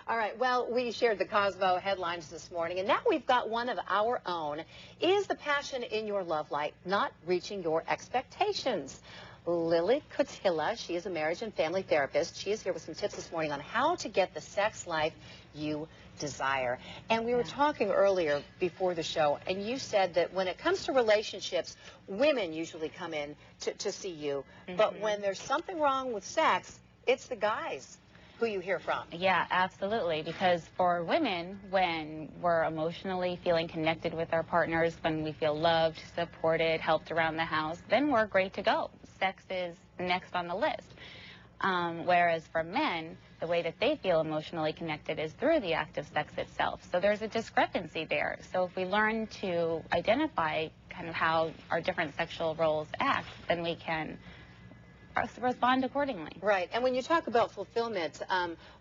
All right, well, we shared the Cosmo headlines this morning, and now we've got one of our own. Is the passion in your love life not reaching your expectations? Lily Cotilla, she is a marriage and family therapist. She is here with some tips this morning on how to get the sex life you desire. And we were talking earlier before the show, and you said that when it comes to relationships, women usually come in to see you. But when there's something wrong with sex, it's the guys who you hear from. Yeah, absolutely. Because for women, when we're emotionally feeling connected with our partners, when we feel loved, supported, helped around the house, then we're great to go. Sex is next on the list. Whereas for men, the way that they feel emotionally connected is through the act of sex itself. So there's a discrepancy there. So if we learn to identify kind of how our different sexual roles act, then we can respond accordingly. Right. And when you talk about fulfillment,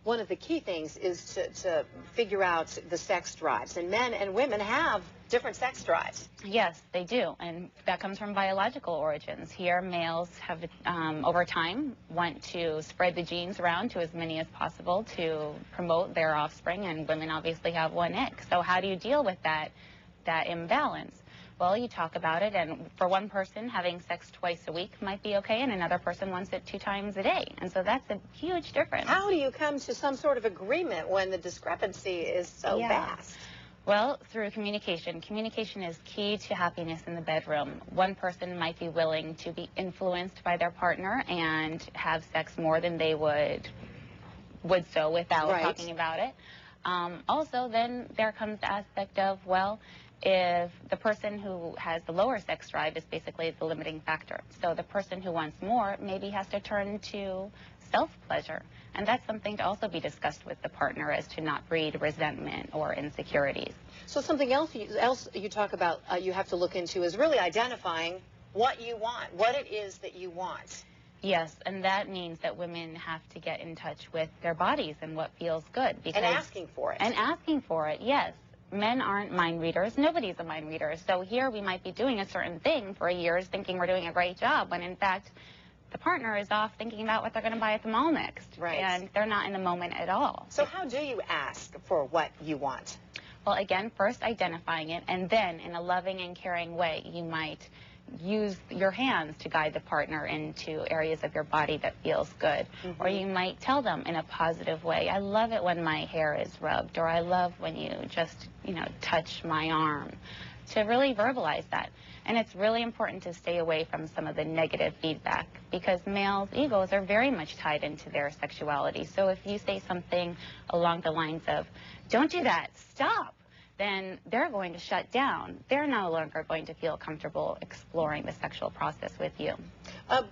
one of the key things is to figure out the sex drives. And men and women have different sex drives. Yes, they do. And that comes from biological origins. Here, males have, over time, want to spread the genes around to as many as possible to promote their offspring. And women obviously have one egg. So how do you deal with that imbalance? Well, you talk about it, and for one person, having sex twice a week might be okay, and another person wants it 2 times a day. And so that's a huge difference. How do you come to some sort of agreement when the discrepancy is so vast? Well, through communication. Communication is key to happiness in the bedroom. One person might be willing to be influenced by their partner and have sex more than they would so without talking about it. Also, then there comes the aspect of, well, if the person who has the lower sex drive is basically the limiting factor. So the person who wants more maybe has to turn to self-pleasure. And that's something to also be discussed with the partner, as to not breed resentment or insecurities. So something else you talk about you have to look into is really identifying what you want, what it is that you want. Yes, and that means that women have to get in touch with their bodies and what feels good. And asking for it. And asking for it, yes. Men aren't mind readers. Nobody's a mind reader. So here we might be doing a certain thing for years thinking we're doing a great job, when in fact the partner is off thinking about what they're going to buy at the mall next. Right. And they're not in the moment at all. So how do you ask for what you want? Well, again, first identifying it, and then in a loving and caring way, you might use your hands to guide the partner into areas of your body that feels good. Or you might tell them in a positive way, I love it when my hair is rubbed, or I love when you just, touch my arm, to really verbalize that. And it's really important to stay away from some of the negative feedback, because males' egos are very much tied into their sexuality. So if you say something along the lines of, don't do that, stop, then they're going to shut down. They're no longer going to feel comfortable exploring the sexual process with you.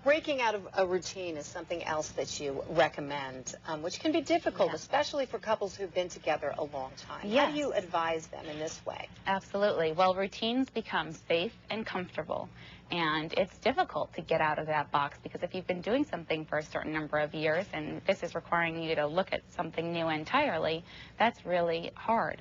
Breaking out of a routine is something else that you recommend, which can be difficult, especially for couples who've been together a long time. Yes. How do you advise them in this way? Absolutely. Well, routines become safe and comfortable, and it's difficult to get out of that box, because if you've been doing something for a certain number of years and this is requiring you to look at something new entirely, that's really hard.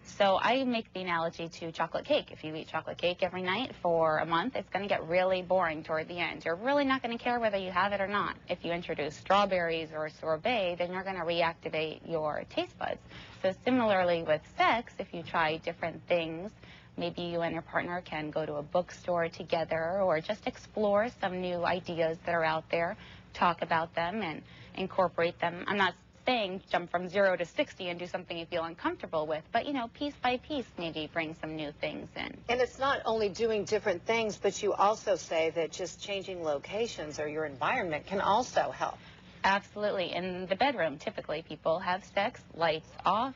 So I make the analogy to chocolate cake. If you eat chocolate cake every night for a month, it's going to get really boring toward the end. You're really not going to care whether you have it or not. If you introduce strawberries or sorbet, then you're going to reactivate your taste buds. So similarly with sex, if you try different things, maybe you and your partner can go to a bookstore together, or just explore some new ideas that are out there, talk about them and incorporate them. I'm not saying jump from 0 to 60 and do something you feel uncomfortable with, but piece by piece, maybe bring some new things in. And it's not only doing different things, but you also say that just changing locations or your environment can also help. Absolutely. In the bedroom, typically people have sex, lights off,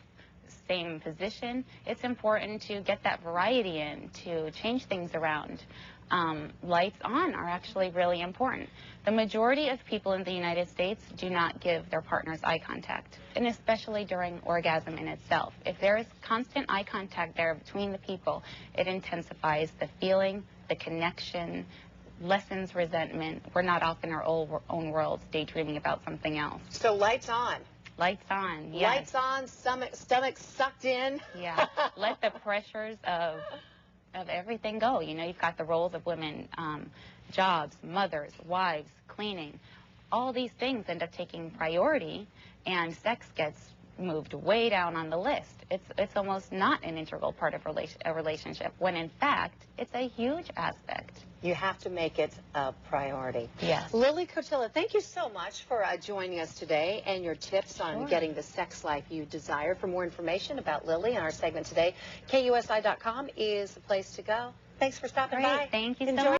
same position. It's important to get that variety in, to change things around. Lights on are actually really important. The majority of people in the United States do not give their partners eye contact, and especially during orgasm in itself. If there is constant eye contact there between the people, it intensifies the feeling, the connection, lessens resentment. We're not off in our own worlds daydreaming about something else. So lights on. Lights on, yes. Lights on, stomach sucked in. Yeah, let the pressures of everything go. You've got the roles of women, jobs, mothers, wives, cleaning. All these things end up taking priority, and sex gets moved way down on the list. It's almost not an integral part of a relationship, when in fact, it's a huge aspect. You have to make it a priority. Yes. Lily Kotila, thank you so much for joining us today and your tips on Sure. getting the sex life you desire. For more information about Lily and our segment today, KUSI.com is the place to go. Thanks for stopping Great. by. Thank you so Enjoy much.